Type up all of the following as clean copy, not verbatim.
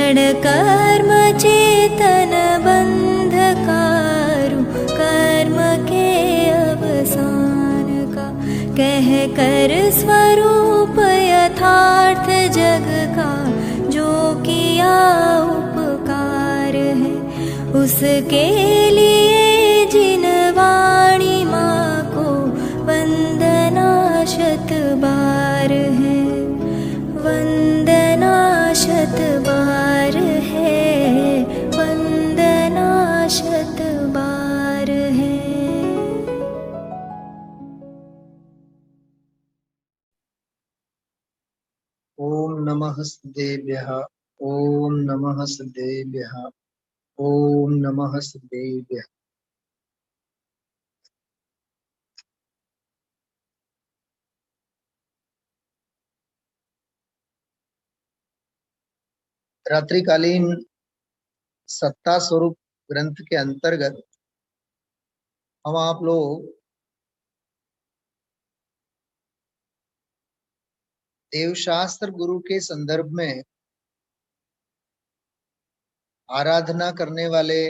क्षण कर्म चेतन बंधकारु, कर्म के अवसान का कह कर स्वरूप यथार्थ जग का, जो किया उपकार है उसके लिए जिन वाणी माँ को वंदना शत बार है, वंदना शत बार है, वंदना शत बार है। ओम नमः सदेभ्यः, ओम नमः सदेभ्यः, ओम नमः सदेभ्यः। रात्रिकालीन सत्ता स्वरूप ग्रंथ के अंतर्गत हम आप लोग देवशास्त्र गुरु के संदर्भ में आराधना करने वाले,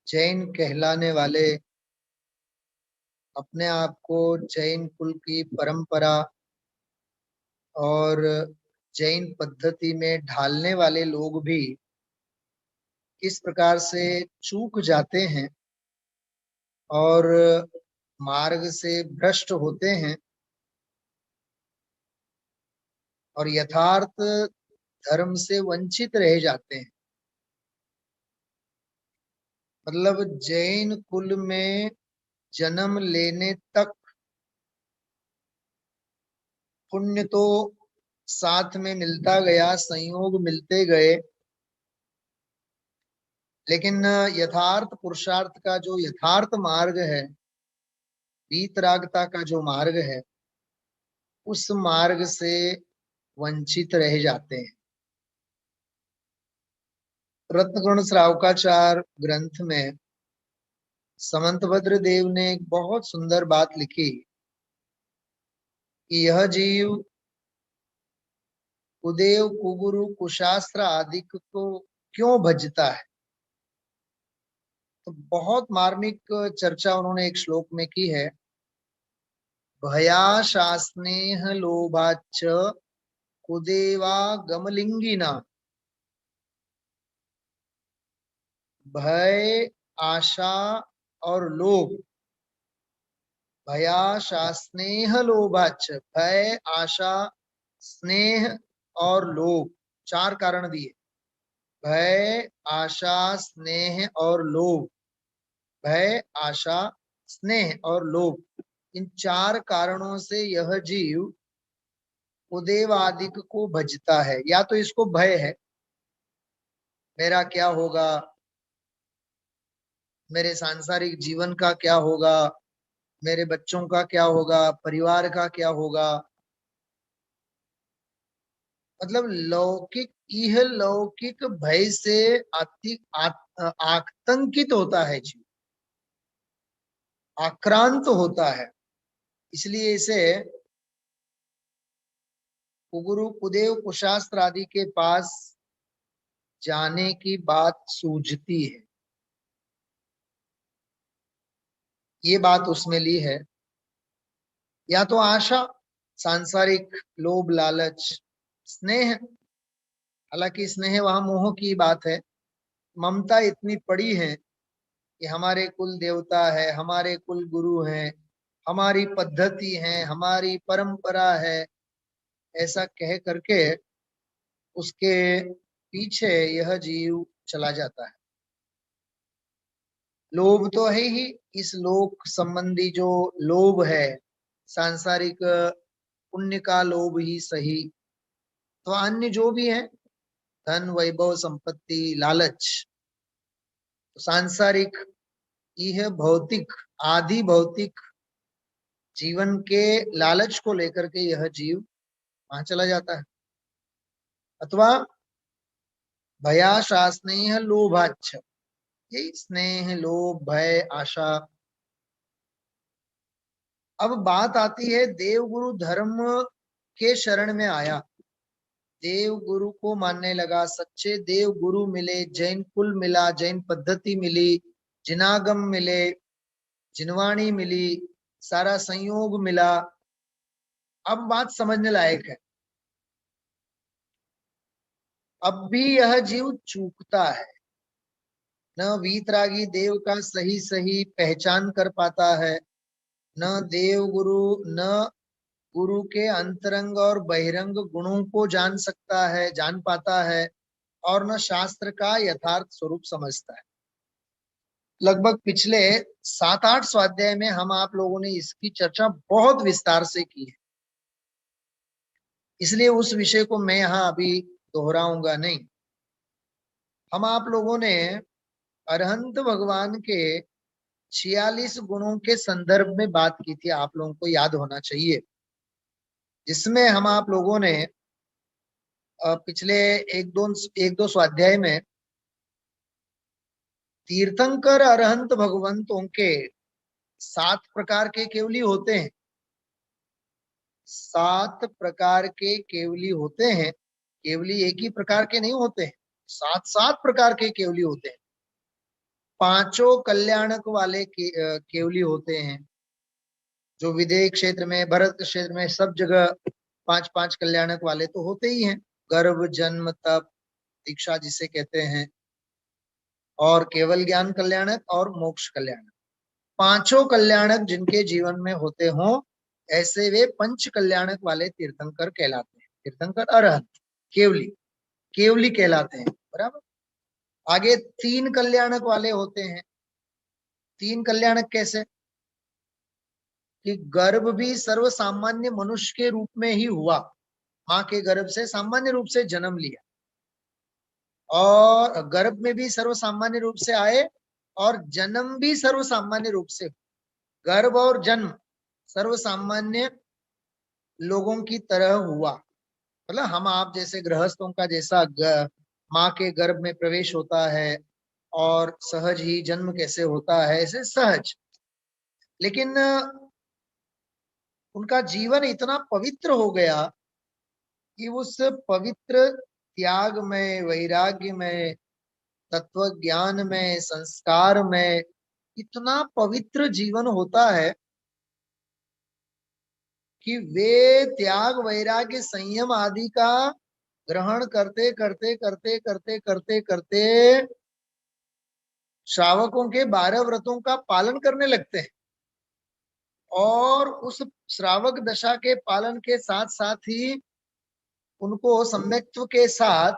जैन कहलाने वाले, अपने आप को जैन कुल की परंपरा और जैन पद्धति में ढालने वाले लोग भी किस प्रकार से चूक जाते हैं और मार्ग से भ्रष्ट होते हैं और यथार्थ धर्म से वंचित रह जाते हैं। मतलब जैन कुल में जन्म लेने तक पुण्य तो साथ में मिलता गया, संयोग मिलते गए, लेकिन यथार्थ पुरुषार्थ का जो यथार्थ मार्ग है, वीतरागता का जो मार्ग है, उस मार्ग से वंचित रह जाते हैं। रत्नगुण श्रावकाचार ग्रंथ में समंतभद्र देव ने एक बहुत सुंदर बात लिखी कि यह जीव कुदेव, कुगुरु, कुशास्त्र आदि को क्यों भजता है। तो बहुत मार्मिक चर्चा उन्होंने एक श्लोक में की है। भयाशास्नेह लोभाच्च कुदेवा गमलिंगिना। भय, आशा और लोभ, भयाशा स्नेह लोभाच्च, भय, आशा, स्नेह और लोभ, चार कारण दिए। भय, आशा, स्नेह और लोभ, भय, आशा, स्नेह और लोभ, इन चार कारणों से यह जीव कुदेव आदि को भजता है। या तो इसको भय है, मेरा क्या होगा, मेरे सांसारिक जीवन का क्या होगा, मेरे बच्चों का क्या होगा, परिवार का क्या होगा। मतलब लौकिक, यह लौकिक भय से आतंकित होता है जीव, आक्रांत होता है। इसलिए इसे कुगुरु, कुदेव, कुशास्त्र आदि के पास जाने की बात सूझती है। ये बात उसमें ली है। या तो आशा, सांसारिक लोभ, लालच, स्नेह, हालांकि स्नेह वहां मोह की बात है। ममता इतनी पड़ी है कि हमारे कुल देवता है, हमारे कुल गुरु हैं, हमारी पद्धति है, हमारी परंपरा है, ऐसा कह करके उसके पीछे यह जीव चला जाता है। लोभ तो है ही, इस लोक संबंधी जो लोभ है, सांसारिक पुण्य का लोभ ही सही, तो अन्य जो भी है, धन, वैभव, संपत्ति, लालच, तो सांसारिक, यह भौतिक, आदि भौतिक जीवन के लालच को लेकर के यह जीव वहां चला जाता है। अथवा भयाशा स्नेह लोभाच्छ, यही स्नेह, लोभ, भय, आशा। अब बात आती है देवगुरु धर्म के शरण में आया, देव गुरु को मानने लगा, सच्चे देव गुरु मिले, जैन कुल मिला, जैन पद्धति मिली, जिनागम मिले, जिनवाणी मिली, सारा संयोग मिला। अब बात समझने लायक है। अब भी यह जीव चूकता है, न वीतरागी देव का सही सही पहचान कर पाता है, न देव गुरु, न गुरु के अंतरंग और बहिरंग गुणों को जान सकता है, जान पाता है, और न शास्त्र का यथार्थ स्वरूप समझता है। लगभग पिछले 7-8 स्वाध्याय में हम आप लोगों ने इसकी चर्चा बहुत विस्तार से की है, इसलिए उस विषय को मैं यहाँ अभी दोहराऊंगा नहीं। हम आप लोगों ने अरहंत भगवान के 46 गुणों के संदर्भ में बात की थी, आप लोगों को याद होना चाहिए, जिसमें हम आप लोगों ने पिछले एक दो स्वाध्याय में तीर्थंकर अरहंत भगवंतों के 7 प्रकार के केवली होते हैं, 7 प्रकार के केवली होते हैं। केवली एक ही प्रकार के नहीं होते हैं, 7 प्रकार के केवली होते हैं। 5 कल्याणक वाले केवली होते हैं, जो विदेह क्षेत्र में, भरत क्षेत्र में, सब जगह 5 कल्याणक वाले तो होते ही हैं। गर्भ, जन्म, तप, दीक्षा जिसे कहते हैं, और केवल ज्ञान कल्याणक और मोक्ष कल्याणक। 5 कल्याणक जिनके जीवन में होते हों, ऐसे वे 5 कल्याणक वाले तीर्थंकर कहलाते हैं। तीर्थंकर अरहंत केवली, केवली कहलाते हैं, बराबर। आगे 3 कल्याणक वाले होते हैं। 3 कल्याणक कैसे? कि गर्भ भी सर्व सामान्य मनुष्य के रूप में ही हुआ, माँ के गर्भ से सामान्य रूप से जन्म लिया, और गर्भ में भी सर्व सामान्य रूप से आए, और जन्म भी सर्व सामान्य रूप से। गर्भ और जन्म सर्व सामान्य लोगों की तरह हुआ, मतलब हम आप जैसे गृहस्थों का जैसा माँ के गर्भ में प्रवेश होता है और सहज ही जन्म कैसे होता है, ऐसे सहज। लेकिन उनका जीवन इतना पवित्र हो गया कि उस पवित्र त्याग में, वैराग्य में, तत्व ज्ञान में, संस्कार में इतना पवित्र जीवन होता है कि वे त्याग, वैराग्य, संयम आदि का ग्रहण करते करते करते करते करते करते श्रावकों के 12 व्रतों का पालन करने लगते हैं, और उस श्रावक दशा के पालन के साथ साथ ही उनको सम्यक्त्व के साथ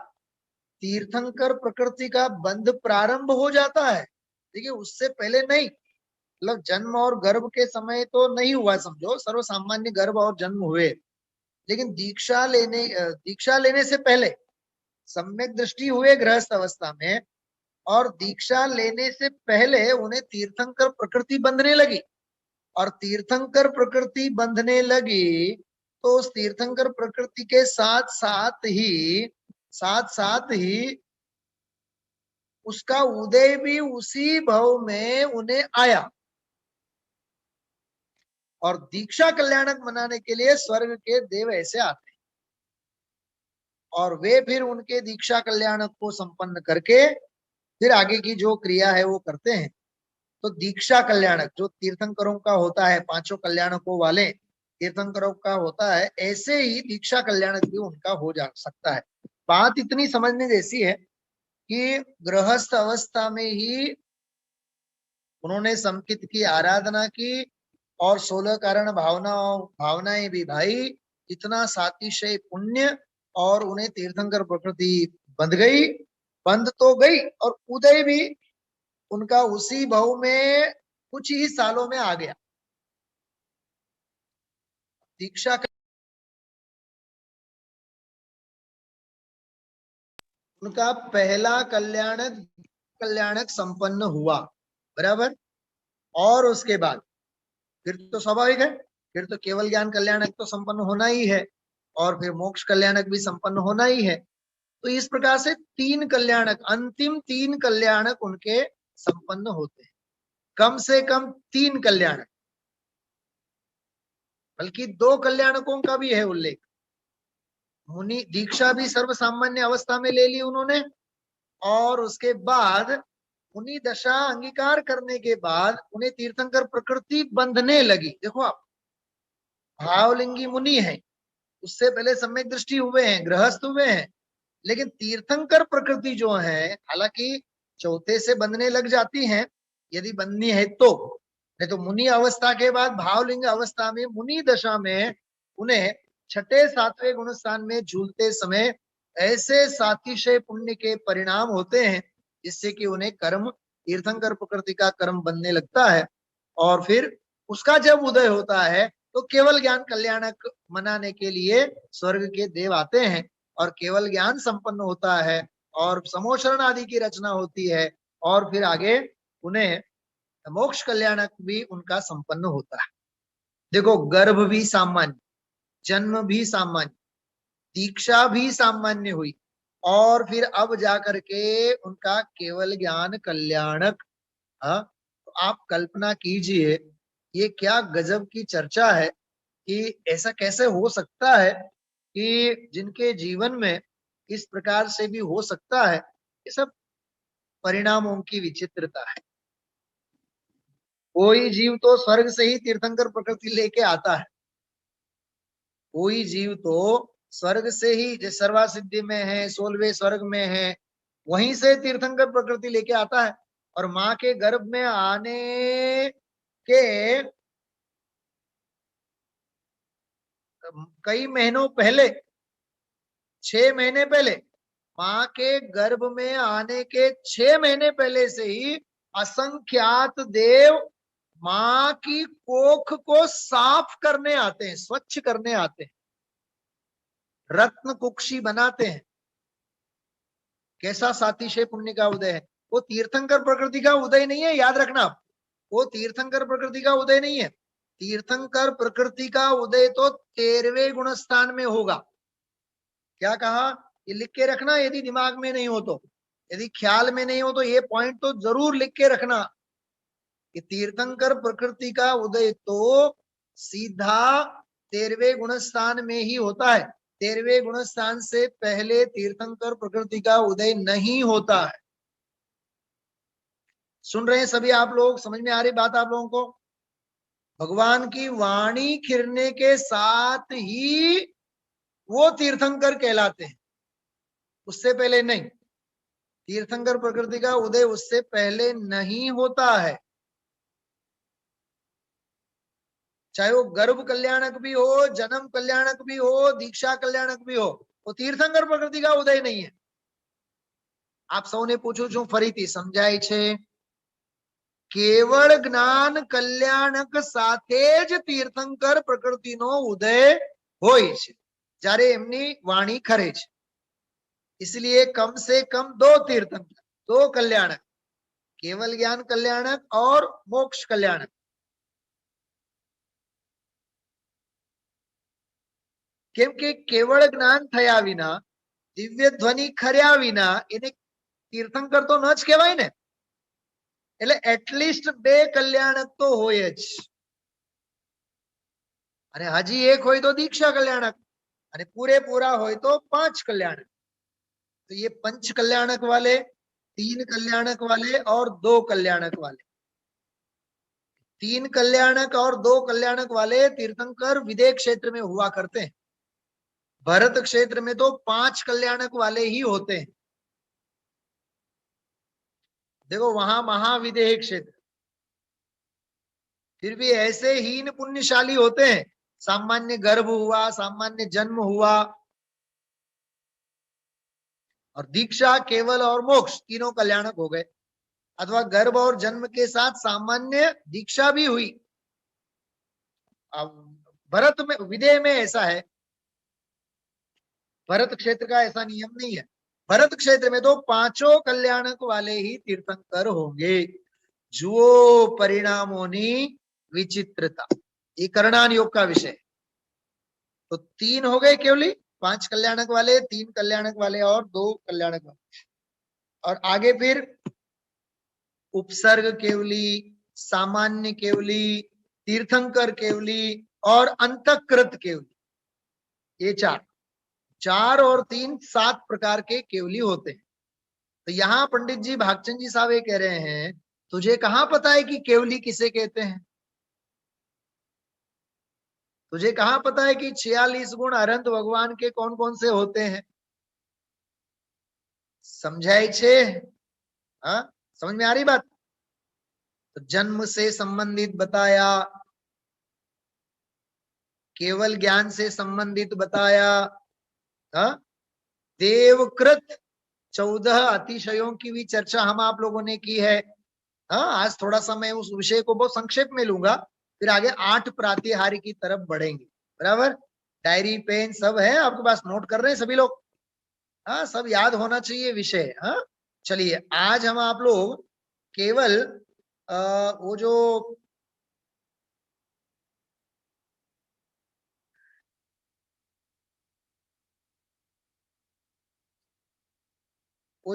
तीर्थंकर प्रकृति का बंध प्रारंभ हो जाता है। देखिए, उससे पहले नहीं, मतलब जन्म और गर्भ के समय तो नहीं हुआ, समझो सर्व सामान्य गर्भ और जन्म हुए, लेकिन दीक्षा लेने से पहले सम्यक दृष्टि हुए गृहस्थ अवस्था में, और दीक्षा लेने से पहले उन्हें तीर्थंकर प्रकृति बंधने लगी, और तीर्थंकर प्रकृति बंधने लगी तो उस तीर्थंकर प्रकृति के साथ साथ ही उसका उदय भी उसी भव में उन्हें आया। और दीक्षा कल्याणक मनाने के लिए स्वर्ग के देव ऐसे आते हैं, और वे फिर उनके दीक्षा कल्याणक को संपन्न करके फिर आगे की जो क्रिया है वो करते हैं। तो दीक्षा कल्याणक जो तीर्थंकरों का होता है, 5 कल्याणकों वाले तीर्थंकरों का होता है, ऐसे ही दीक्षा कल्याणक भी उनका हो जा सकता है। बात इतनी समझने जैसी है कि गृहस्थ अवस्था में ही उन्होंने समकित की आराधना की, और 16 कारण भावनाएं भी भाई, इतना सातिशय पुण्य, और उन्हें तीर्थंकर प्रकृति बंध गई, बंध तो गई, और उदय भी उनका उसी भव में कुछ ही सालों में आ गया। दीक्षा उनका पहला कल्याणक संपन्न हुआ, बराबर। और उसके बाद फिर तो स्वाभाविक है, फिर तो केवल ज्ञान कल्याणक तो संपन्न होना ही है, और फिर मोक्ष कल्याणक भी संपन्न होना ही है। तो इस प्रकार से 3 कल्याणक, अंतिम 3 कल्याणक उनके संपन्न होते हैं। कम से कम 3 कल्याणक, बल्कि 2 कल्याणकों का भी है उल्लेख। मुनि दीक्षा भी सर्व सामान्य अवस्था में ले ली उन्होंने, और उसके बाद मुनि दशा अंगीकार करने के बाद उन्हें तीर्थंकर प्रकृति बंधने लगी। देखो आप, भावलिंगी मुनि है, उससे पहले सम्यक दृष्टि हुए हैं, गृहस्थ हुए हैं, लेकिन तीर्थंकर प्रकृति जो है, हालांकि चौथे से बंधने लग जाती हैं यदि बंधनी है तो, नहीं तो मुनि अवस्था के बाद भावलिंग अवस्था में, मुनि दशा में उन्हें छठे सातवें गुण स्थान में झूलते समय ऐसे सातिशय पुण्य के परिणाम होते हैं जिससे कि उन्हें कर्म, तीर्थंकर प्रकृति का कर्म बनने लगता है। और फिर उसका जब उदय होता है तो केवल ज्ञान कल्याणक मनाने के लिए स्वर्ग के देव आते हैं, और केवल ज्ञान संपन्न होता है और समोशरण आदि की रचना होती है, और फिर आगे उन्हें मोक्ष कल्याणक भी उनका संपन्न होता है। देखो, गर्भ भी सामान्य, जन्म भी सामान्य, दीक्षा भी सामान्य हुई, और फिर अब जाकर के उनका केवल ज्ञान कल्याणक। हाँ, तो आप कल्पना कीजिए, ये क्या गजब की चर्चा है कि ऐसा कैसे हो सकता है कि जिनके जीवन में इस प्रकार से भी हो सकता है। ये सब परिणामों की विचित्रता है। कोई जीव तो स्वर्ग से ही तीर्थंकर प्रकृति लेके आता है, कोई जीव तो स्वर्ग से ही, जैसे सर्वा सिद्धि में है, 16वें स्वर्ग में है, वहीं से तीर्थंकर प्रकृति लेके आता है। और माँ के गर्भ में आने के कई महीनों पहले, 6 महीने पहले, माँ के गर्भ में आने के 6 महीने पहले से ही असंख्यात देव माँ की कोख को साफ करने आते हैं, स्वच्छ करने आते हैं, रत्न कुक्षी बनाते हैं। कैसा सातिशय पुण्य का उदय है। वो तीर्थंकर प्रकृति का उदय नहीं है, याद रखना आप, वो तीर्थंकर प्रकृति का उदय नहीं है। तीर्थंकर प्रकृति का उदय तो 13वें गुण स्थान में होगा। क्या कहा, ये लिख के रखना, यदि दिमाग में नहीं हो तो, यदि ख्याल में नहीं हो तो ये पॉइंट तो जरूर लिख के रखना कि तीर्थंकर प्रकृति का उदय तो सीधा 13वें गुण स्थान में ही होता है। 13वें गुण स्थान से पहले तीर्थंकर प्रकृति का उदय नहीं होता है। सुन रहे हैं सभी आप लोग, समझ में आ रही बात आप लोगों को? भगवान की वाणी खिरने के साथ ही वो तीर्थंकर कहलाते हैं, उससे पहले नहीं। तीर्थंकर प्रकृति का उदय उससे पहले नहीं होता है, चाहे वो गर्भ कल्याणक भी हो, जन्म कल्याणक भी हो, दीक्षा कल्याणक भी हो, वो तीर्थंकर प्रकृति का उदय नहीं है। आप સૌને પૂછું છું ફરીથી સમજાય છે? કેવળ જ્ઞાન કલ્યાણક સાથે જ તીર્થંકર પ્રકૃતિનો ઉદય હોય છે જ્યારે એમની વાણી ખરે છે। इसलिए कम से कम 2 तीर्थंकर, 2 कल्याणक, केवल ज्ञान कल्याणक और मोक्ष कल्याणक। કેમ કે કેવળ જ્ઞાન થયા વિના, દિવ્ય ધ્વનિ ખર્યા વિના એને તીર્થંકર તો ન જ કહેવાય ને। એટલે એટલીસ્ટ 2 કલ્યાણક તો હોય જ, અને હજી એક હોય તો દીક્ષા કલ્યાણક, અને પૂરેપૂરા હોય તો 5 कल्याणक। तो ये 5 कल्याणक वाले, 3 कल्याणक वाले और 2 कल्याणक वाले, 3 कल्याणक और 2 कल्याणक वाले तीर्थंकर विदेह क्षेत्र में हुआ करते हैं। भरत क्षेत्र में तो 5 कल्याणक वाले ही होते हैं। देखो वहां महाविदेह क्षेत्र, फिर भी ऐसे हीन पुण्यशाली होते हैं, सामान्य गर्भ हुआ, सामान्य जन्म हुआ, और दीक्षा, केवल और मोक्ष तीनों कल्याणक हो गए, अथवा गर्भ और जन्म के साथ सामान्य दीक्षा भी हुई। अब भरत में, विदेह में ऐसा है, भरत क्षेत्र का ऐसा नियम नहीं है। भरत क्षेत्र में तो 5 कल्याणक वाले ही तीर्थंकर होंगे। जुओ परिणामोनी विचित्रता, ये करणान योग का विषय। तो 3 हो गए केवली, 5 कल्याणक वाले, 3 कल्याणक वाले और 2 कल्याणक वाले। और आगे फिर उपसर्ग केवली, सामान्य केवली, तीर्थंकर केवली और अंतकृत केवली, ये 4। 4 और 3 7 प्रकार के केवली होते हैं। तो यहाँ पंडित जी भागचंद जी साहब ये कह रहे हैं, तुझे कहाँ पता है कि केवली किसे कहते हैं? तुझे कहाँ पता है कि 46 गुण अनंत भगवान के कौन कौन से होते हैं? समझाए छे? हाँ, समझ में आ रही बात? तो जन्म से संबंधित बताया, केवल ज्ञान से संबंधित बताया, हाँ, देवकृत 14 अतिशयों की भी चर्चा हम आप लोगों ने की है। हाँ, आज थोड़ा सा मैं उस विषय को बहुत संक्षेप में लूंगा, फिर आगे 8 प्रातिहार्य की तरफ बढ़ेंगे। बराबर? डायरी पेन सब है आपके पास? नोट कर रहे हैं सभी लोग? हाँ, सब याद होना चाहिए विषय। हाँ, चलिए आज हम आप लोग केवल वो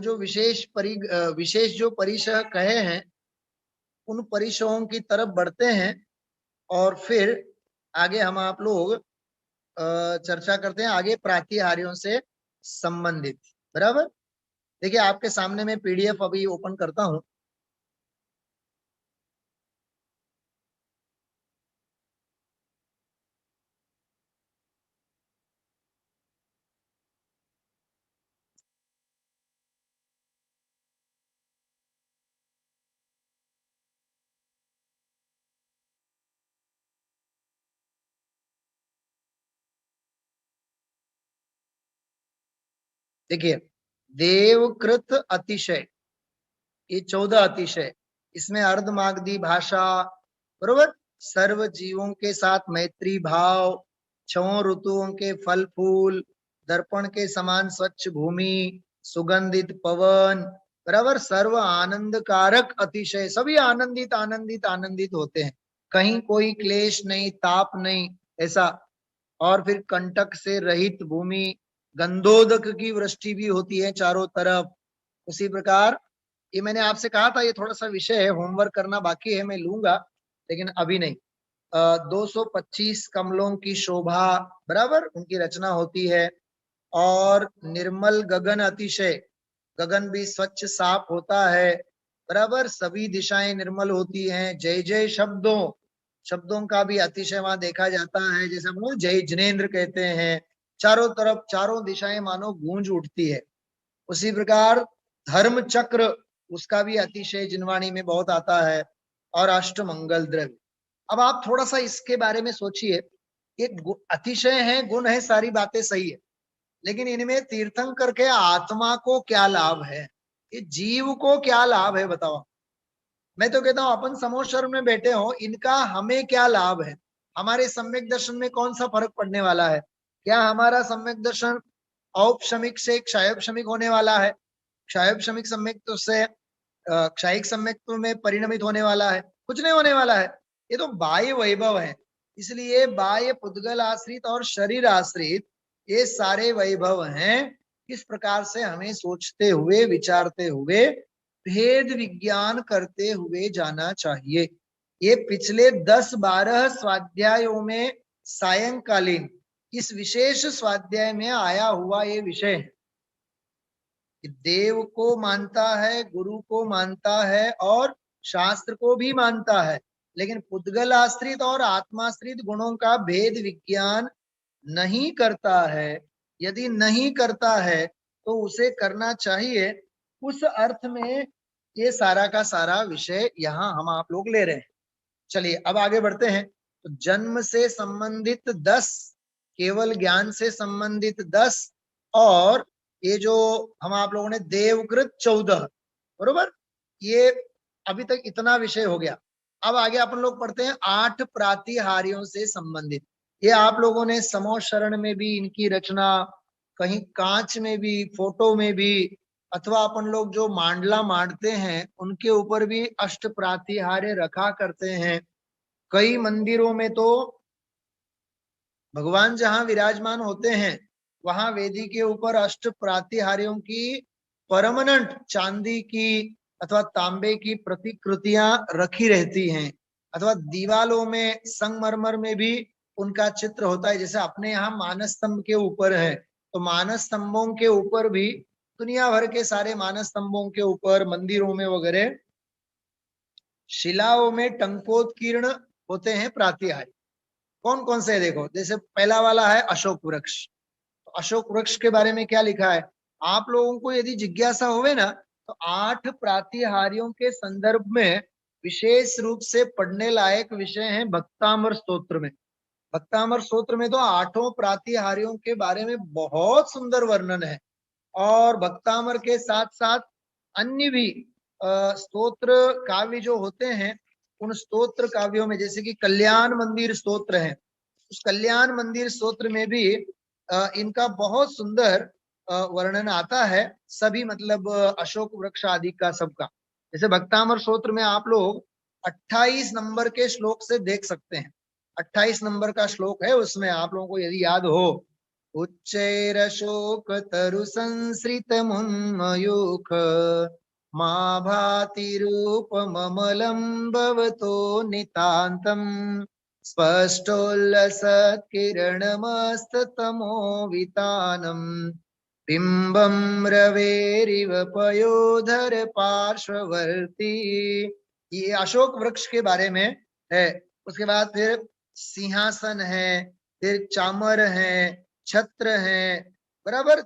जो विशेष जो परिसर कहे हैं, उन परिसरों की तरफ बढ़ते हैं और फिर आगे हम आप लोग चर्चा करते हैं आगे प्रातिहार्यों से संबंधित। बराबर? देखिए आपके सामने मैं पीडीएफ अभी ओपन करता हूं। देखिए, देवकृत अतिशय, ये 14 अतिशय, इसमें अर्धमागधी भाषा, बरोबर, सर्व जीवों के साथ मैत्री भाव, 6 ऋतुओं के फल फूल, दर्पण के समान स्वच्छ भूमि, सुगंधित पवन, बराबर, सर्व आनंद कारक अतिशय, सभी आनंदित आनंदित आनंदित होते हैं, कहीं कोई क्लेश नहीं, ताप नहीं, ऐसा। और फिर कंटक से रहित भूमि, गंधोदक की वृष्टि भी होती है चारों तरफ। उसी प्रकार ये मैंने आपसे कहा था, ये थोड़ा सा विषय है, होमवर्क करना बाकी है, मैं लूंगा लेकिन अभी नहीं। 225 कमलों की शोभा, बराबर, उनकी रचना होती है। और निर्मल गगन अतिशय, गगन भी स्वच्छ साफ होता है, बराबर, सभी दिशाएं निर्मल होती हैं। जय जय शब्दों, शब्दों का भी अतिशय वहां देखा जाता है, जैसे हम लोग जय जिनेन्द्र कहते हैं, चारों तरफ चारों दिशाएं मानो गूंज उठती है। उसी प्रकार धर्म चक्र, उसका भी अतिशय जिनवाणी में बहुत आता है। और अष्टमंगल द्रव्य। अब आप थोड़ा सा इसके बारे में सोचिए, एक अतिशय है, गुण है, सारी बातें सही है, लेकिन इनमें तीर्थंकर के आत्मा को क्या लाभ है, ये जीव को क्या लाभ है बताओ? मैं तो कहता हूं अपन समोशर में बैठे हो, इनका हमें क्या लाभ है? हमारे सम्यक दर्शन में कौन सा फर्क पड़ने वाला है? क्या हमारा सम्यक दर्शन औपशमिक से क्षायोपशमिक होने वाला है? क्षायोपशमिक सम्यक से क्षायिक सम्यक्त्व में परिणमित होने वाला है? कुछ नहीं होने वाला है। ये तो बाह्य वैभव है। इसलिए बाह्य पुद्गल आश्रित और शरीर आश्रित ये सारे वैभव हैं। इस प्रकार से हमें सोचते हुए विचारते हुए भेद विज्ञान करते हुए जाना चाहिए। ये पिछले 10-12 स्वाध्यायों में सायंकालीन इस विशेष स्वाध्याय में आया हुआ ये विषय है। देव को मानता है, गुरु को मानता है और शास्त्र को भी मानता है, लेकिन पुद्गल आश्रित और आत्माश्रित गुणों का भेद विज्ञान नहीं करता है। यदि नहीं करता है तो उसे करना चाहिए। उस अर्थ में ये सारा का सारा विषय यहाँ हम आप लोग ले रहे हैं। चलिए अब आगे बढ़ते हैं। तो जन्म से संबंधित 10, केवल ज्ञान से संबंधित 10, और ये जो हम आप लोगों ने देवकृत 14, बरोबर, ये अभी तक इतना विषय हो गया। अब आगे अपन लोग पढ़ते हैं 8 प्रातिहार्यों से संबंधित। ये आप लोगों ने समोशरण में भी इनकी रचना, कहीं कांच में भी, फोटो में भी, अथवा अपन लोग जो मांडला मांडते हैं उनके ऊपर भी अष्ट प्रातिहार्य रखा करते हैं। कई मंदिरों में तो भगवान जहां विराजमान होते हैं वहां वेदी के ऊपर अष्ट प्रातिहार्यों की परमानेंट चांदी की अथवा तांबे की प्रतिकृतियां रखी रहती हैं, अथवा दीवालों में संगमरमर में भी उनका चित्र होता है, जैसे अपने यहाँ मानस स्तंभ के ऊपर है तो मानस स्तंभों के ऊपर भी, दुनिया भर के सारे मानस स्तंभों के ऊपर, मंदिरों में वगैरह शिलाओं में टंकोत्कीर्ण होते हैं प्रातिहार्य। कौन कौन से है देखो, जैसे पहला वाला है अशोक वृक्ष। तो अशोक वृक्ष के बारे में क्या लिखा है, आप लोगों को यदि जिज्ञासा होवे ना, तो 8 प्रातिहार्यों के संदर्भ में विशेष रूप से पढ़ने लायक विषय है भक्तामर स्तोत्र में। भक्तामर स्तोत्र में तो 8 प्रातिहार्यों के बारे में बहुत सुंदर वर्णन है। और भक्तामर के साथ साथ अन्य भी स्तोत्र काव्य जो होते हैं, उन स्तोत्र काव्यों में जैसे कि कल्याण मंदिर स्तोत्र है, उस कल्याण मंदिर स्तोत्र में भी इनका बहुत सुंदर वर्णन आता है, सभी मतलब अशोक वृक्ष आदि का सबका। जैसे भक्तामर स्तोत्र में आप लोग 28 नंबर के श्लोक से देख सकते हैं। 28 नंबर का श्लोक है, उसमें आप लोगों को यदि याद हो, उच्चैरशोक तरु संसृत मुन्मयूख मा भाति रूपममलं भवतो नितान्तम् स्पष्टोल्लसत्किरणमस्ततमोवितानम् बिम्बं रवेरिव पयोधर पार्श्ववर्ती। ये अशोक वृक्ष के बारे में है। उसके बाद फिर सिंहासन है, फिर चामर है, छत्र है, बराबर।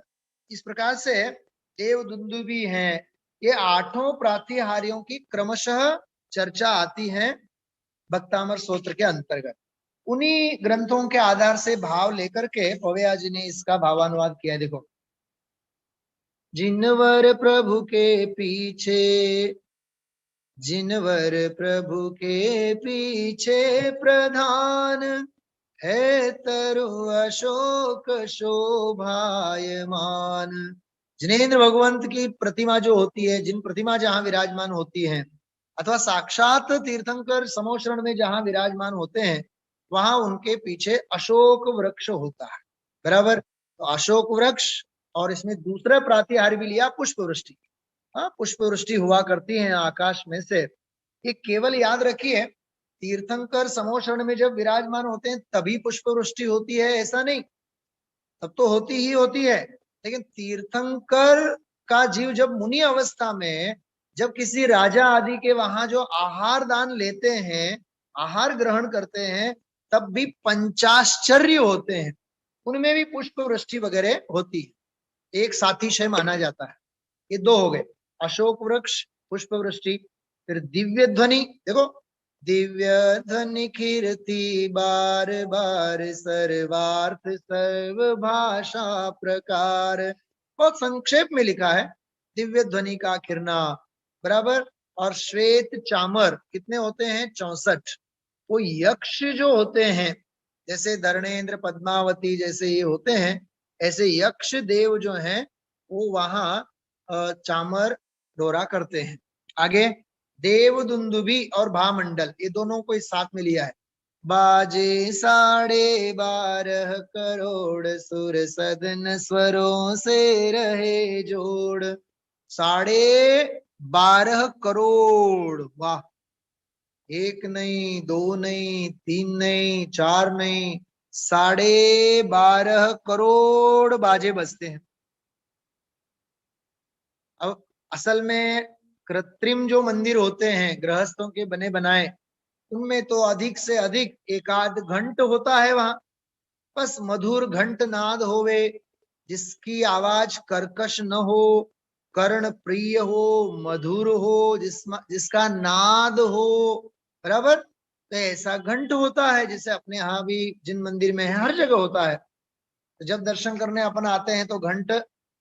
इस प्रकार से देवदुन्दुभी है। ये 8 प्रातिहार्यों की क्रमशः चर्चा आती है भक्तामर स्तोत्र के अंतर्गत। उन्हीं ग्रंथों के आधार से भाव लेकर के पवैया जी ने इसका भावानुवाद किया है। देखो, जिनवर प्रभु के पीछे, जिनवर प्रभु के पीछे प्रधान है तरु अशोक शोभायमान। जिनेन्द्र भगवंत की प्रतिमा जो होती है, जिन प्रतिमा जहां विराजमान होती है, अथवा साक्षात तीर्थंकर समोशरण में जहां विराजमान होते हैं, वहां उनके पीछे अशोक वृक्ष होता है, बराबर। तो अशोक वृक्ष, और इसमें दूसरा प्रातिहार्य भी लिया पुष्प वृष्टि। हाँ, पुष्प वृष्टि हुआ करती है आकाश में से। ये केवल याद रखिए, तीर्थंकर समोशरण में जब विराजमान होते हैं तभी पुष्प वृष्टि होती है ऐसा नहीं, तब तो होती ही होती है। लेकिन तीर्थंकर का जीव जब मुनि अवस्था में, जब किसी राजा आदि के वहां जो आहार दान लेते हैं, आहार ग्रहण करते हैं, तब भी पंचाश्चर्य होते हैं, उनमें भी पुष्प वृष्टि वगैरह होती है। एक सातिशय माना जाता है। ये 2 हो गए, अशोक वृक्ष, पुष्प वृष्टि। फिर दिव्य ध्वनि, देखो, दिव्य ध्वनि कीर्ति बार बार सर्वार्थ सर्व भाषा प्रकार। बहुत संक्षेप में लिखा है दिव्य ध्वनि का खिरना, बराबर। और श्वेत चामर कितने होते हैं, 64। वो यक्ष जो होते हैं, जैसे धर्णेन्द्र पद्मावती जैसे ये होते हैं, ऐसे यक्ष देव जो हैं वो वहां चामर डोरा करते हैं। आगे देवदुन्दुभी और भामंडल, ये दोनों को इस साथ में लिया है। बाजे 12.5 करोड़ सुर सदन स्वरों से रहे जोड़। 12.5 करोड़, वाह। 1 नहीं, 2 नहीं, 3 नहीं, 4 नहीं, 12.5 करोड़ बाजे बजते हैं। अब असल में कृत्रिम जो मंदिर होते हैं गृहस्थों के बने बनाए, उनमें तो अधिक से अधिक 1 आध घंट होता है वहां। बस मधुर घंट नाद होवे, जिसकी आवाज कर्कश न हो, कर्ण प्रिय हो, मधुर हो, जिसका नाद हो, बराबर। तो ऐसा घंट होता है, जैसे अपने यहाँ भी जिन मंदिर में है, हर जगह होता है। तो जब दर्शन करने अपन आते हैं तो घंट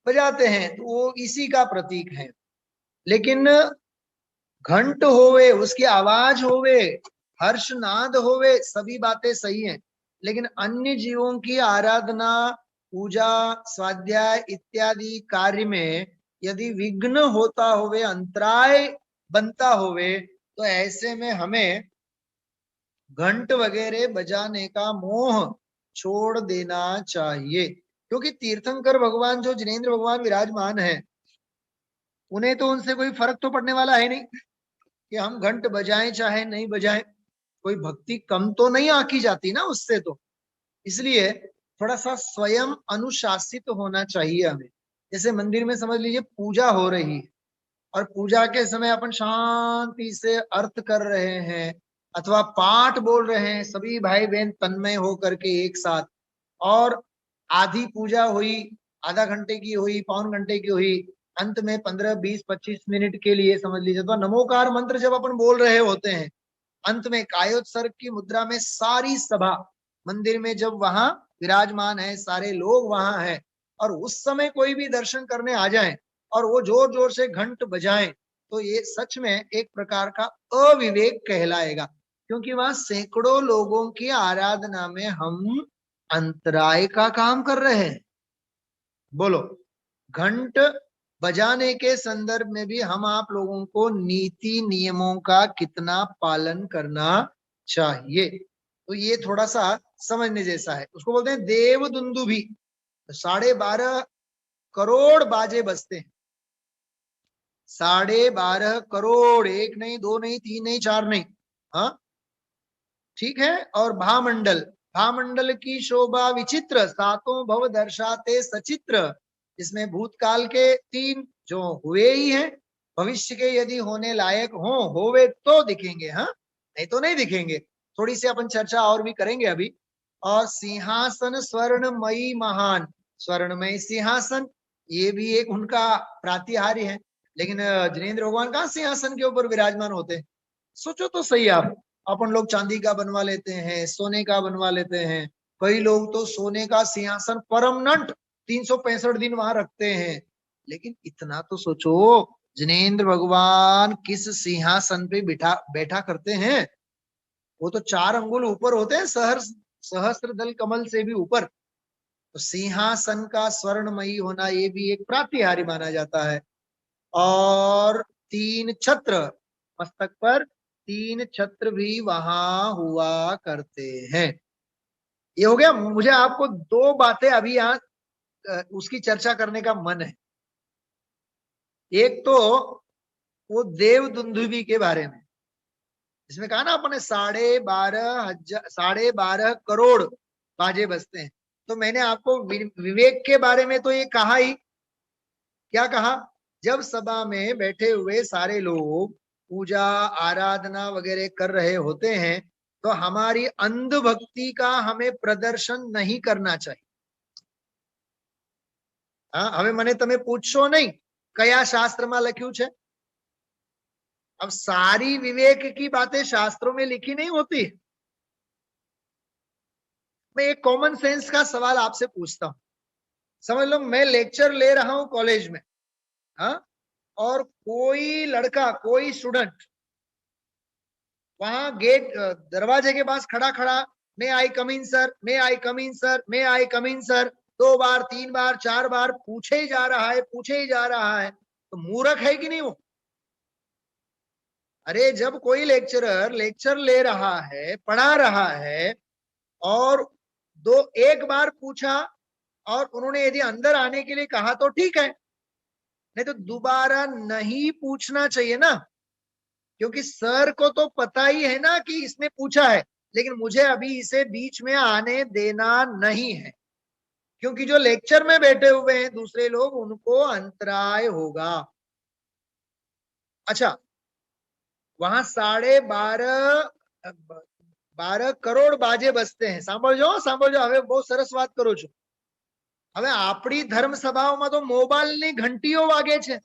बजाते हैं, तो वो इसी का प्रतीक है। लेकिन घंट होवे, उसकी आवाज होवे, हर्षनाद होवे, सभी बातें सही हैं। लेकिन अन्य जीवों की आराधना, पूजा, स्वाध्याय इत्यादि कार्य में यदि विघ्न होता होवे, अंतराय बनता होवे, तो ऐसे में हमें घंट वगैरह बजाने का मोह छोड़ देना चाहिए। क्योंकि तीर्थंकर भगवान जो जिनेन्द्र भगवान विराजमान है, उन्हें तो उनसे कोई फर्क तो पड़ने वाला है नहीं कि हम घंट बजाएं चाहे नहीं बजाएं। कोई भक्ति कम तो नहीं आकी जाती ना उससे। तो इसलिए थोड़ा सा स्वयं अनुशासित होना चाहिए हमें। जैसे मंदिर में समझ लीजिए पूजा हो रही है और पूजा के समय अपन शांति से अर्थ कर रहे हैं अथवा पाठ बोल रहे हैं, सभी भाई बहन तन्मय हो करके एक साथ, और आधी पूजा हुई, आधा घंटे की हुई, पौन घंटे की हुई, अंत में 15 20 25 मिनट के लिए समझ लीजिए तो नमोकार मंत्र जब अपन बोल रहे होते हैं, अंत में कायोत्सर्ग की मुद्रा में सारी सभा मंदिर में जब वहां विराजमान है, सारे लोग वहां हैं, और उस समय कोई भी दर्शन करने आ जाए और वो जोर जोर से घंट बजाएं, तो ये सच में एक प्रकार का अविवेक कहलाएगा, क्योंकि वहां सैकड़ों लोगों की आराधना में हम अंतराय का काम कर रहे हैं। बोलो, घंट बजाने के संदर्भ में भी हम आप लोगों को नीति नियमों का कितना पालन करना चाहिए, तो ये थोड़ा सा समझने जैसा है। उसको बोलते हैं देव दुंदुभी। 12.5 करोड़ बाजे बजते हैं, 12.5 करोड़, एक नहीं, दो नहीं, तीन नहीं, चार नहीं, हाँ ठीक है। और भामंडल, भामंडल की शोभा विचित्र, सातों भव दर्शाते सचित्र, इसमें भूतकाल के 3 जो हुए ही हैं, भविष्य के यदि होने लायक होवे तो दिखेंगे, हाँ नहीं तो नहीं दिखेंगे। थोड़ी सी अपन चर्चा और भी करेंगे अभी। और सिंहासन स्वर्णमयी महान, स्वर्णमयी सिंहासन, ये भी एक उनका प्रातिहार्य है। लेकिन जिनेंद्र भगवान कहाँ सिंहासन के ऊपर विराजमान होते हैं? सोचो तो सही आप, अपन लोग चांदी का बनवा लेते हैं, सोने का बनवा लेते हैं, कई लोग तो सोने का सिंहासन परमानेंट 365 दिन वहां रखते हैं। लेकिन इतना तो सोचो, जिनेंद्र भगवान किस सिंहासन पे बैठा बैठा करते हैं? वो तो 4 अंगुल ऊपर होते हैं, सहस्त्र दल कमल से भी ऊपर। तो सिंहासन का स्वर्णमयी होना ये भी एक प्रातिहार्य माना जाता है। और 3 छत्र, मस्तक पर 3 छत्र भी वहां हुआ करते हैं। ये हो गया। मुझे आपको 2 बातें अभी यहाँ उसकी चर्चा करने का मन है। एक तो वो देव दुंदुभी के बारे में, इसमें कहा ना अपने 12.5 करोड़ बाजे बजते हैं। तो मैंने आपको विवेक के बारे में तो ये कहा ही, क्या कहा? जब सभा में बैठे हुए सारे लोग पूजा आराधना वगैरह कर रहे होते हैं, तो हमारी अंधभक्ति का हमें प्रदर्शन नहीं करना चाहिए। हाँ, हमें मने तमे पूछो नहीं कया शास्त्र में लख्यू छे। अब सारी विवेक की बातें शास्त्रों में लिखी नहीं होती। मैं एक कॉमन सेंस का सवाल आपसे पूछता हूं। समझ लो मैं लेक्चर ले रहा हूं कॉलेज में, हाँ, और कोई लड़का, कोई स्टूडेंट वहां गेट दरवाजे के पास खड़ा खड़ा, मे आई कम इन सर, मे आई कम इन सर, मे आई कम इन सर, 2 बार 3 बार 4 बार पूछे ही जा रहा है, पूछे ही जा रहा है, तो मूर्ख है कि नहीं वो? अरे जब कोई लेक्चरर लेक्चर ले रहा है, पढ़ा रहा है, और एक बार पूछा और उन्होंने यदि अंदर आने के लिए कहा तो ठीक है, नहीं तो दोबारा नहीं पूछना चाहिए ना, क्योंकि सर को तो पता ही है ना कि इसने पूछा है, लेकिन मुझे अभी इसे बीच में आने देना नहीं है, क्योंकि जो लेक्चर में बैठे हुए हैं दूसरे लोग, उनको अंतराय होगा। अच्छा, वहां 12.5 करोड़ बाजे बजते हैं। सांभळजो હવે બહુ સરસ વાત કરું છું। હવે આપણી ધર્મ સભાઓમાં તો મોબાઈલની ઘંટીઓ વાગે છે,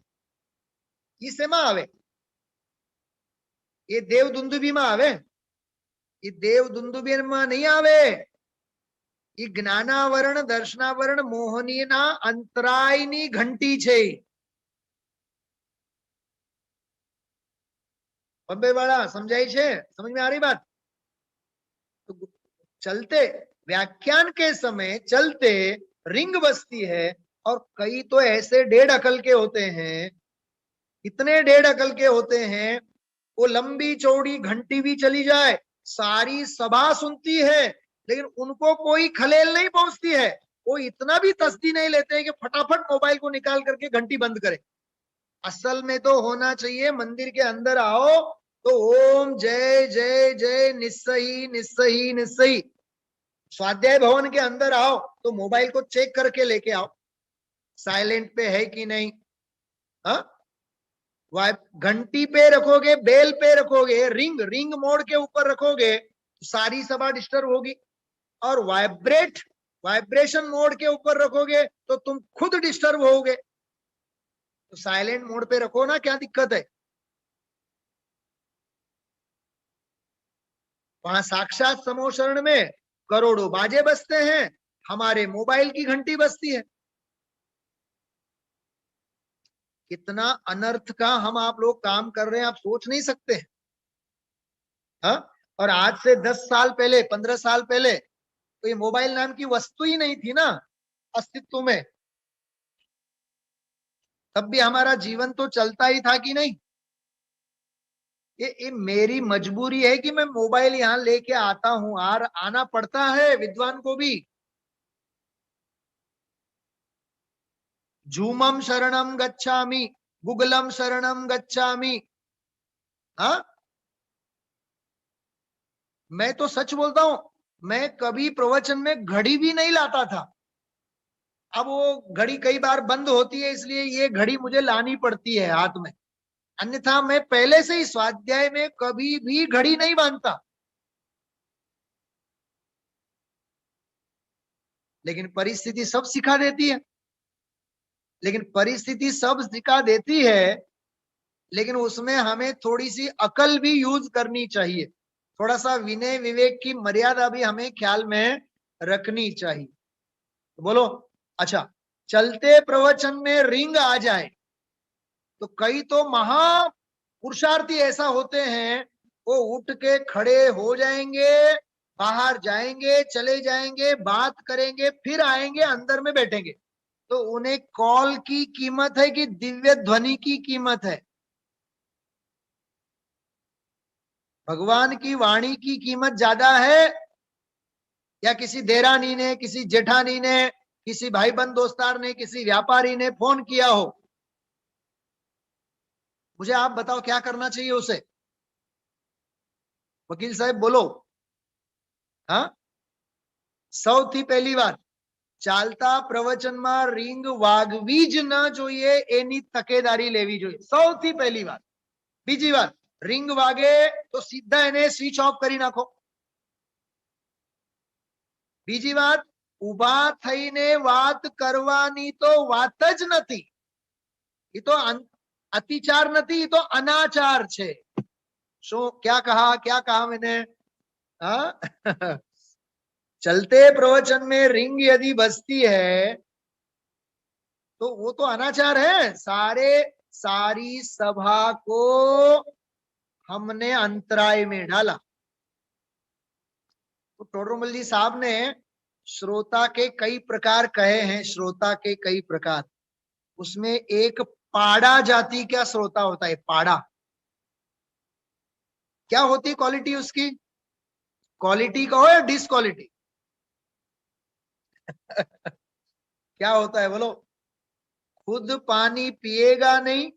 ઈ શેમાં આવે? એ દેવ દુંદુભીમાં આવે? એ દેવ દુંદુભીમાં નહીં આવે। એ જ્ઞાનાવરણ દર્શનાવરણ મોહનીના અંતરાયની ઘંટી છે। बम्बे वाला समझाई छे? समझ में आ रही बात? तो चलते व्याख्यान के समय चलते रिंग बजती है, और कई तो ऐसे 1.5 अकल के होते हैं, इतने 1.5 अकल के होते हैं, वो लंबी चौड़ी घंटी भी चली जाए, सारी सभा सुनती है, लेकिन उनको कोई खलेल नहीं पहुंचती है। वो इतना भी तस्दी नहीं लेते हैं कि फटाफट मोबाइल को निकाल करके घंटी बंद करे। असल में तो होना चाहिए, मंदिर के अंदर आओ तो ओम जय जय जय निस्सही निस्सही निस्सही, स्वाध्याय भवन के अंदर आओ तो मोबाइल को चेक करके लेके आओ, साइलेंट पे है कि नहीं। हाँ, घंटी पे रखोगे, बेल पे रखोगे, रिंग रिंग मोड के ऊपर रखोगे तो सारी सभा डिस्टर्ब होगी, और वाइब्रेशन मोड के ऊपर रखोगे तो तुम खुद डिस्टर्ब होगे। तो साइलेंट मोड पे रखो ना, क्या दिक्कत है। वहां साक्षात समोशरण में करोड़ों बाजे बजते हैं, हमारे मोबाइल की घंटी बजती है। कितना अनर्थ का हम आप लोग काम कर रहे हैं, आप सोच नहीं सकते। हाँ, और आज से 10 साल पहले, 15 साल पहले तो ये मोबाइल नाम की वस्तु ही नहीं थी ना अस्तित्व में, तब भी हमारा जीवन तो चलता ही था कि नहीं। ये मेरी मजबूरी है कि मैं मोबाइल यहाँ लेके आता हूं, आना पड़ता है विद्वान को भी। झूमम शरणम गच्छामि, गूगलम शरणम गच्छामि। हाँ, मैं तो सच बोलता हूं, मैं कभी प्रवचन में घड़ी भी नहीं लाता था। अब वो घड़ी कई बार बंद होती है, इसलिए ये घड़ी मुझे लानी पड़ती है हाथ में, अन्यथा मैं पहले से ही स्वाध्याय में कभी भी घड़ी नहीं बांधता। लेकिन परिस्थिति सब सिखा देती है, लेकिन उसमें हमें थोड़ी सी अकल भी यूज करनी चाहिए, थोड़ा सा विनय विवेक की मर्यादा भी हमें ख्याल में रखनी चाहिए। तो बोलो, अच्छा, चलते प्रवचन में रिंग आ जाए तो कई तो महापुरुषार्थी ऐसा होते हैं, वो उठ के खड़े हो जाएंगे, बाहर जाएंगे, चले जाएंगे, बात करेंगे, फिर आएंगे, अंदर में बैठेंगे। तो उन्हें कॉल की कीमत है कि दिव्य ध्वनि की कीमत है? भगवान की वाणी की कीमत ज्यादा है, या किसी देरानी ने, किसी जेठानी ने, किसी भाई बंद दोस्तार ने, किसी व्यापारी ने फोन किया हो? मुझे आप बताओ क्या करना चाहिए उसे? वकील साहब बोलो। हाँ, સૌથી પહેલી વાત, ચાલતા પ્રવચનમાં રિંગ વાગવી જ ન જોઈએ, એની તકેદારી લેવી જોઈએ, સૌથી પહેલી વાત। બીજી વાત, રિંગ વાગે તો સીધા એને સ્વિચ ઓફ કરી નાખો। બીજી વાત, ઉભા થઈને વાત કરવાની તો વાત જ નથી, એ તો અતિચાર નથી, એ તો અનાચાર છે। શું क्या कहा मैंने? हाँ चलते प्रवचन में रिंग यदि बजती है तो वो तो अनाचार है। सारी सभा को हमने अंतराय में डाला। तो टोडरमल जी साहब ने श्रोता के कई प्रकार कहे हैं, श्रोता के कई प्रकार, उसमें एक पाड़ा जाति का श्रोता होता है। पाड़ा क्या होती क्वालिटी उसकी? क्वालिटी कहो या डिसक्वालिटी? क्या होता है बोलो? खुद पानी पिएगा नहीं,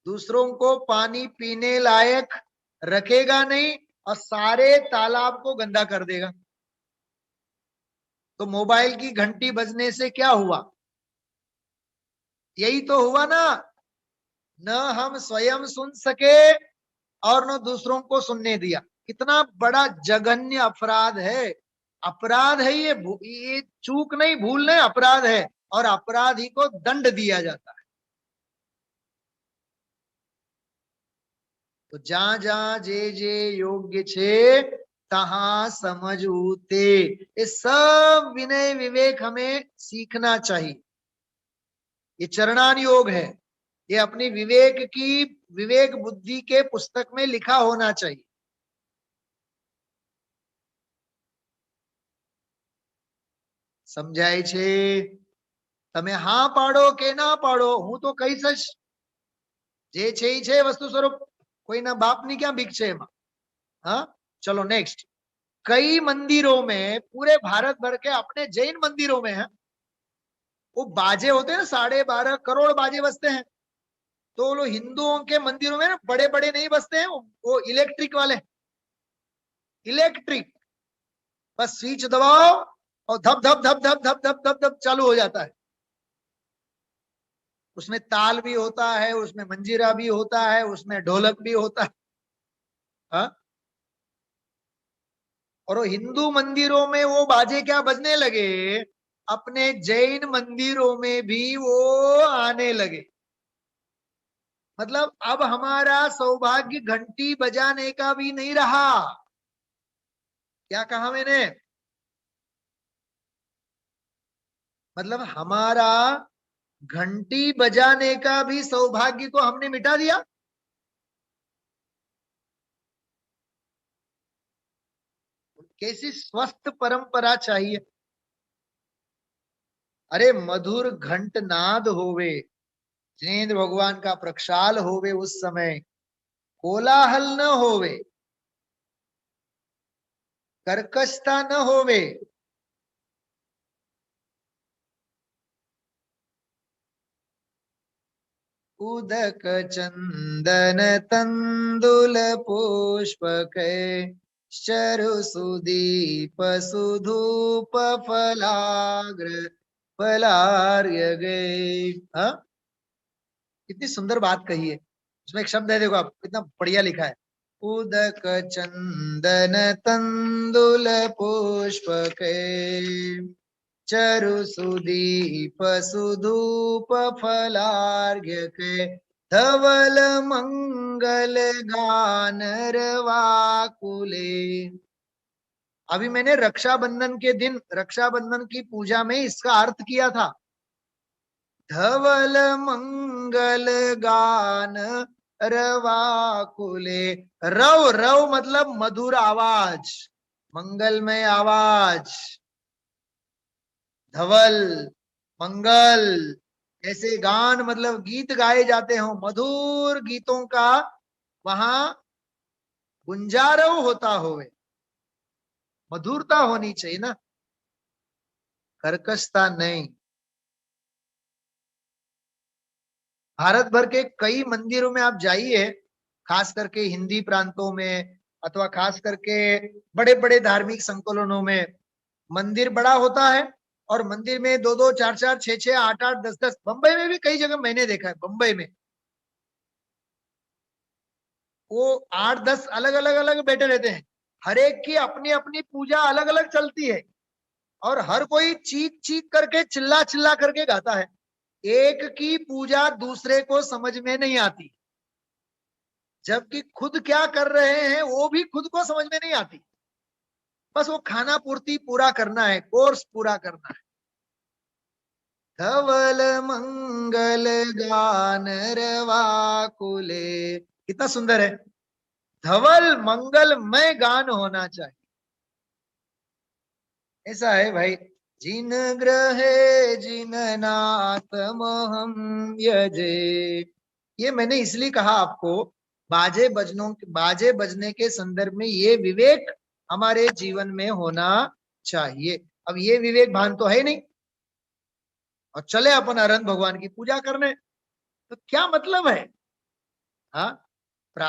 दूसरों को पानी पीने लायक रखेगा नहीं, और सारे तालाब को गंदा कर देगा। तो मोबाइल की घंटी बजने से क्या हुआ? यही तो हुआ ना, न हम स्वयं सुन सके और न दूसरों को सुनने दिया। कितना बड़ा जघन्य अपराध है, अपराध है ये चूक नहीं, भूल नहीं, अपराध है, और अपराधी को दंड दिया जाता है। तो जहां जहां जे योग्य छे तहां समझू ते, ये सब विनय विवेक हमें सीखना चाहिए। ये चरणान योग है, ये अपनी विवेक बुद्धि के पुस्तक में लिखा होना चाहिए। समझाय छे? તમે હા પાડો કે ના પાડો, હું તો કહીશ જ, જે છે એ છે વસ્તુ સ્વરૂપ, કોઈના બાપની ક્યાં બીક છે એમાં। हाँ, चलो नेक्स्ट। कई मंदिरों में, पूरे भारत भर के अपने जैन मंदिरों में है, वो बाजे होते हैं ना, 12.5 करोड़ बाजे बजते हैं। तो वो हिंदुओं के मंदिरों में ना बड़े बड़े नहीं बजते हैं, वो इलेक्ट्रिक वाले, इलेक्ट्रिक बस स्विच दबाओ और धप धप धप धप धप धप धप धप चालू हो जाता है। उसमें ताल भी होता है, उसमें मंजीरा भी होता है, उसमें ढोलक भी होता है। हाँ? और वो हिंदू मंदिरों में वो बाजे क्या बजने लगे, अपने जैन मंदिरों में भी वो आने लगे। मतलब अब हमारा सौभाग्य घंटी बजाने का भी नहीं रहा। क्या कहा मैंने? मतलब हमारा घंटी बजाने का भी सौभाग्य को हमने मिटा दिया। कैसी स्वस्थ परंपरा चाहिए। अरे मधुर घंट नाद होवे, जिनेन्द्र भगवान का प्रक्षाल होवे, उस समय कोलाहल न होवे, कर्कशता न होवे। उदक चंदन तंदुल पुष्पक चरु सुदीप सुधूप फलाग्र फलार्य गए। हाँ, कितनी सुंदर बात कही है। उसमें एक शब्द है, देखो आप, कितना बढ़िया लिखा है। उदक चंदन तंदुल पुष्पक चरु सुदीप सुधूप फलार्घ्य के धवल मंगल गान रवाकुले। अभी मैंने रक्षाबंधन के दिन रक्षाबंधन की पूजा में इसका अर्थ किया था। धवल मंगल गान रवाकुले। रव रव मतलब मधुर आवाज, मंगलमय आवाज। धवल मंगल, ऐसे गान मतलब गीत गाए जाते हो, मधुर गीतों का वहां गुंजारव होता होवे। मधुरता होनी चाहिए ना, कर्कशता नहीं। भारत भर के कई मंदिरों में आप जाइए, खास करके हिंदी प्रांतों में, अथवा खास करके बड़े बड़े धार्मिक संकलनों में, मंदिर बड़ा होता है और मंदिर में दो दो चार चार छह छह आठ आठ दस दस, बंबई में भी कई जगह मैंने देखा है, बंबई में वो 8-10 अलग अलग अलग बैठे रहते हैं। हर एक की अपनी अपनी पूजा अलग अलग चलती है और हर कोई चीख चीख करके चिल्ला चिल्ला करके गाता है। एक की पूजा दूसरे को समझ में नहीं आती, जबकि खुद क्या कर रहे हैं वो भी खुद को समझ में नहीं आती। बस वो खाना पूर्ति पूरा करना है, कोर्स पूरा करना है। धवल मंगल गान रवाकुले, कितना सुंदर है। धवल मंगलमय गान होना चाहिए। ऐसा है भाई। जिन ग्रहे जिन नाथ मोहम यजे, ये मैंने इसलिए कहा आपको, बाजे बजने के संदर्भ में ये विवेक हमारे जीवन में होना चाहिए। अब ये विवेक भान तो है नहीं, और चले अपन अरहंत भगवान की पूजा करने, तो क्या मतलब है? हाँ, प्रा,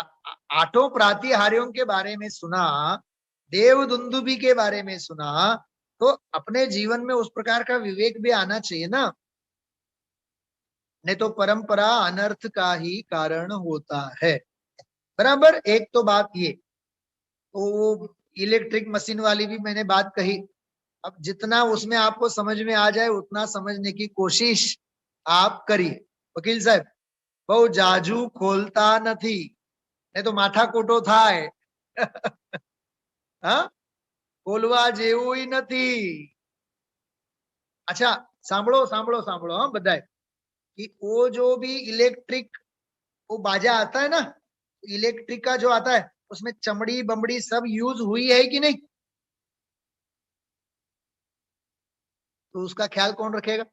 आठों प्रातिहार्यों के बारे में सुना, देव दुंदुभी के बारे में सुना, तो अपने जीवन में उस प्रकार का विवेक भी आना चाहिए ना। नहीं तो परंपरा अनर्थ का ही कारण होता है। बराबर। एक तो बात ये, तो इलेक्ट्रिक मशीन वाली भी मैंने बात कही। अब जितना उसमें आपको समझ में आ जाए उतना समझने की कोशिश आप करिए। वकील साहब, बहु जाजू खोलता નથી, नहीं तो माथाकूटो थाय। हाँ, खोलवा जेवुं નથી। अच्छा, सांभळो सांभळो सांभळो हाँ बधाए, कि वो जो भी इलेक्ट्रिक वो बाजा आता है ना, इलेक्ट्रिक का जो आता है, उसमें चमड़ी बमड़ी सब यूज हुई है कि नहीं? तो उसका ख्याल कौन रखेगा?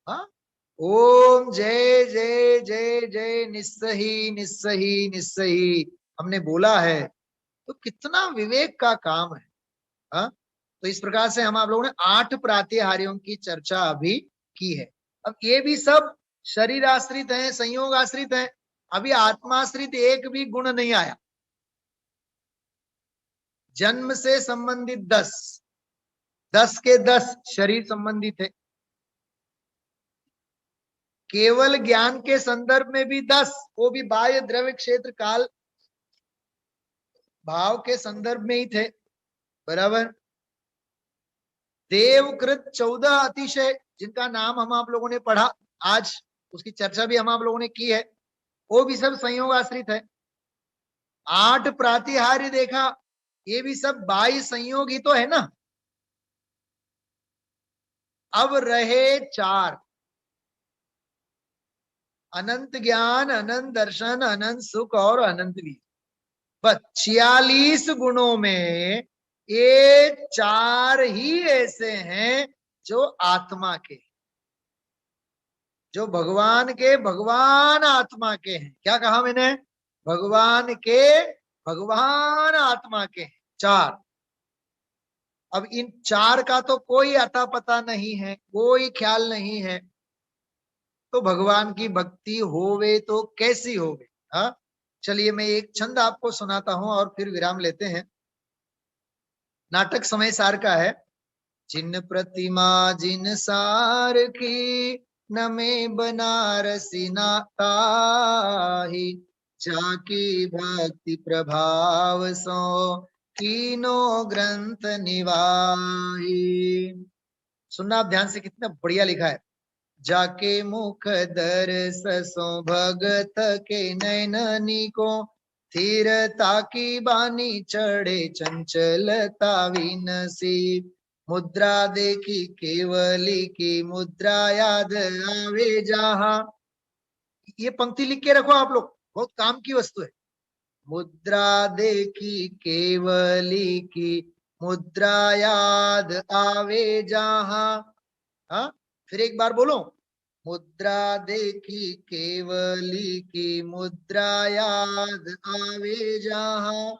हाँ, ओम जय जय जय जय निस्सही निस्सही निस्सही हमने बोला है, तो कितना विवेक का काम है। हाँ, तो इस प्रकार से हम आप लोगों ने 8 प्रातिहार्यों की चर्चा अभी की है। अब ये भी सब शरीर आश्रित है, संयोग आश्रित है, अभी आत्माश्रित एक भी गुण नहीं आया। जन्म से संबंधित 10, 10 के 10 शरीर संबंधित है। केवल ज्ञान के संदर्भ में भी 10, वो भी बाह्य द्रव्य क्षेत्र काल भाव के संदर्भ में ही थे, बराबर। देवकृत 14 अतिशय, जिनका नाम हम आप लोगों ने पढ़ा आज, उसकी चर्चा भी हम आप लोगों ने की है, वो भी सब संयोग आश्रित है। 8 प्रातिहार्य देखा, ये भी सब बाह्य संयोग ही तो है ना। अब रहे 4, अनंत ज्ञान, अनंत दर्शन, अनंत सुख और अनंत वीर। बस 46 गुणों में ये 4 ही ऐसे हैं जो आत्मा के, जो भगवान के भगवान आत्मा के हैं। क्या कहा मैंने? भगवान के भगवान आत्मा के हैं 4। अब इन 4 का तो कोई अता पता नहीं है, कोई ख्याल नहीं है, तो भगवान की भक्ति होवे तो कैसी होवे। हाँ, चलिए मैं एक छंद आपको सुनाता हूं और फिर विराम लेते हैं। नाटक समय सार का है। जिन प्रतिमा जिन सार की, नमे बनारसी नाताही, जाकी भक्ति प्रभाव सो, कीनो ग्रंथ निवाही। सुनना आप ध्यान से, कितना बढ़िया लिखा है। जाके मुख दर्शसो, भगत के नैननी को, स्थिरता की बानी चढ़े, चंचलता विनसी, मुद्रा देखी केवली की, मुद्रा याद आवे जहा। ये पंक्ति लिख के रखो आप लोग, बहुत काम की वस्तु है। मुद्रा देखी केवली की, मुद्रा याद आवे जहा। हाँ, फिर एक बार बोलो। मुद्रा देखी केवली की, मुद्रा याद आवे जहां।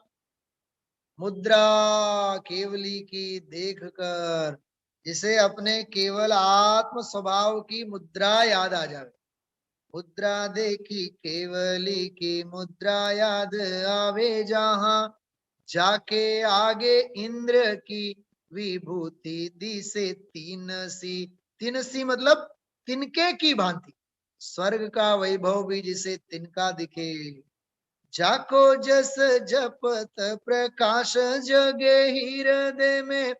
मुद्रा केवली की देख कर जिसे अपने केवल आत्म स्वभाव की मुद्रा याद आ जावे। मुद्रा देखी केवली की, मुद्रा याद आवे जहां, जाके आगे इंद्र की विभूति दिसे तीनसी। तिनसी मतलब तिनके की भांति, स्वर्ग का वैभव भी जिसे तिनका दिखे। जाको जस जपत प्रकाश जगे हृदय में,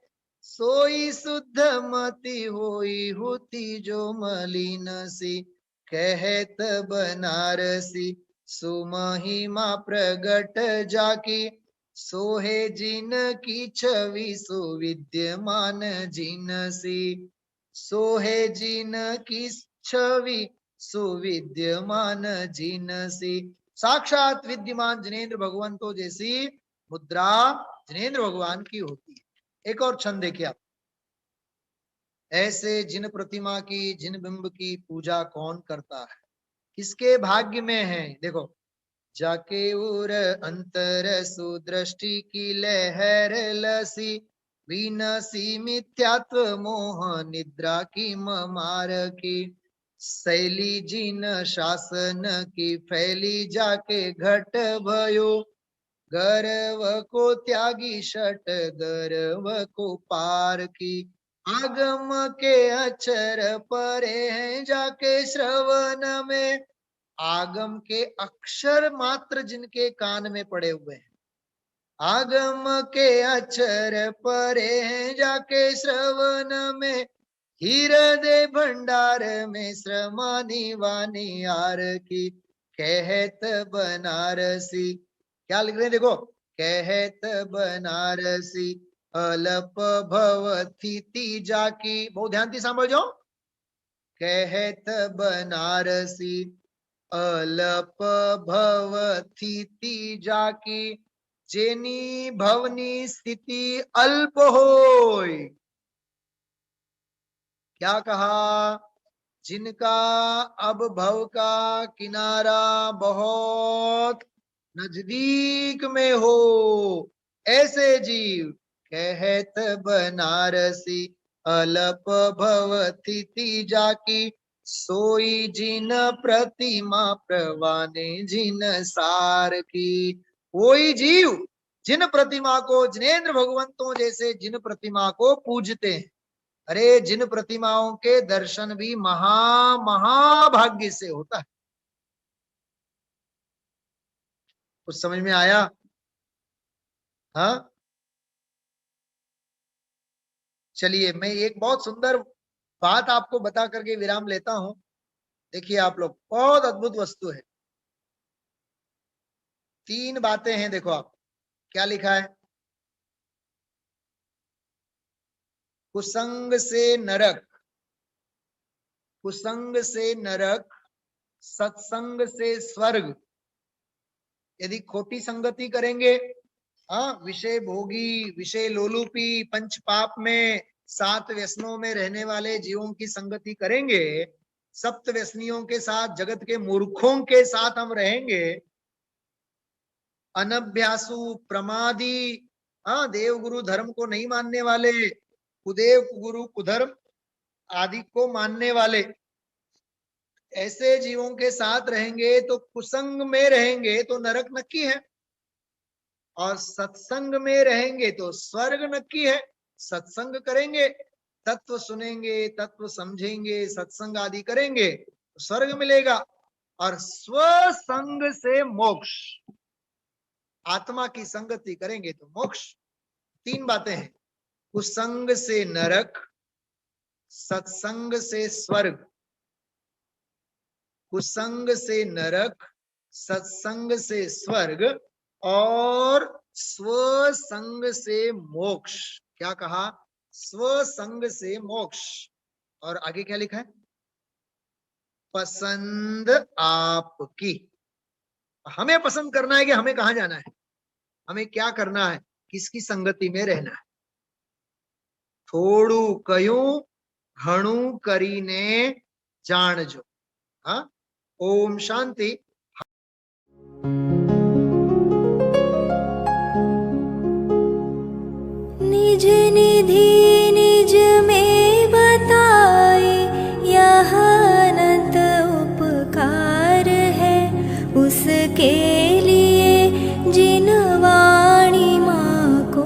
सोई शुद्ध मति होई होती जो मलिन सी। कहत बनारसी सुमहिमा प्रगट जाकी, सोहे जिन की छवि सुविद्यमान जिनसी। सोहे जिन की छवि सुविद्यमान जिनसी। साक्षात विद्यमान जिनेन्द्र भगवंतों जैसी मुद्रा जिनेन्द्र भगवान की होती है। एक और छंद देखिए आप। ऐसे जिन प्रतिमा की, जिन बिंब की पूजा कौन करता है, किसके भाग्य में है। देखो, जाके उर अंतर सुदृष्टि की लहर लसी, विनसी मिथ्यात्व मोह निद्रा की ममार की। शैली जिन शासन की फैली जाके घट भयो, गर्व को त्यागी शट गर्व को पार की। आगम के अक्षर परे हैं जाके श्रवण में, आगम के अक्षर मात्र जिनके कान में पड़े हुए हैं। आगम के अक्षर परे हैं जाके श्रवण में, हृदय भंडार में श्रमानी वाणी आर की। कहत बनारसी, क्या लिख रहे हैं देखो, कहत बनारसी अलप भवती जाकी। बहुत ध्यान से समझ जाओ। कहत बनारसी अलप भवती जाकी, जेनी भवनी स्थिति अल्प होय। क्या कहा? जिनका अब भव का किनारा बहुत नजदीक में हो, ऐसे जीव। कहत बनारसी अलप भवती जाकी, सोई जिन प्रतिमा प्रवाने जिन सार की। कोई जीव जिन प्रतिमा को जिनेंद्र भगवंतों जैसे जिन प्रतिमा को पूजते हैं, अरे जिन प्रतिमाओं के दर्शन भी महाभाग्य से होता है। कुछ समझ में आया? हाँ, चलिए मैं एक बहुत सुंदर बात आपको बता करके विराम लेता हूं। देखिए आप लोग, बहुत अद्भुत वस्तु है। 3 बातें हैं, देखो आप क्या लिखा है। कुसंग से नरक, कुसंग से नरक, सत्संग से स्वर्ग। यदि खोटी संगति करेंगे, हाँ, विषय भोगी, विषय लोलुपी, पंच पाप में, 7 व्यसनों में रहने वाले जीवों की संगति करेंगे, सप्त व्यसनियों के साथ, जगत के मूर्खों के साथ हम रहेंगे, अनभ्यासु, प्रमादी, हाँ, देव गुरु धर्म को नहीं मानने वाले, कुदेव गुरु कुधर्म आदि को मानने वाले, ऐसे जीवों के साथ रहेंगे तो कुसंग में रहेंगे तो नरक नक्की है, और सत्संग में रहेंगे तो स्वर्ग नक्की है। सत्संग करेंगे, तत्व सुनेंगे, तत्व समझेंगे, सत्संग आदि करेंगे तो स्वर्ग मिलेगा, और स्वसंग से मोक्ष, आत्मा की संगति करेंगे तो मोक्ष। 3 बातें हैं, कुसंग से नरक, सत्संग से स्वर्ग, कुसंग से नरक, सत्संग से स्वर्ग, और स्वसंग से मोक्ष। क्या कहा? स्वसंग से मोक्ष। और आगे क्या लिखा है? पसंद आपकी। हमें पसंद करना है कि हमें कहां जाना है, हमें क्या करना है, किसकी संगति में रहना है। थोड़ू कयूं घणू करीने जान जो। हाँ, ओम शांति। निज निधि निज में बताए, यह अनंत उपकार है उसके लिए जिन वाणी माँ को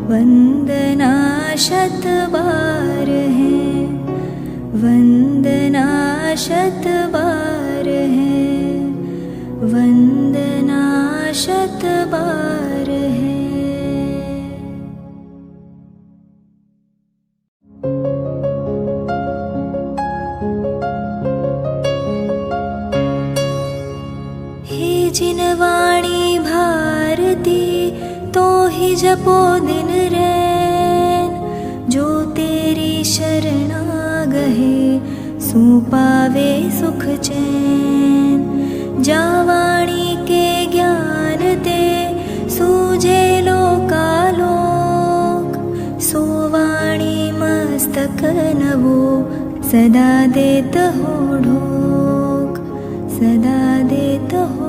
वंदना शत बार है, वंदना शत बार है, वंदना शत बार है। हे जिन वाणी भारती तो ही जपो दिन रैन, जो तेरी शरणा गहे सो पावे सुख चैन। जा वाणी के ज्ञान ते सूझे लोकालोक, सो वाणी मस्तक नवो सदा देत हो ढोक, सदा देत हो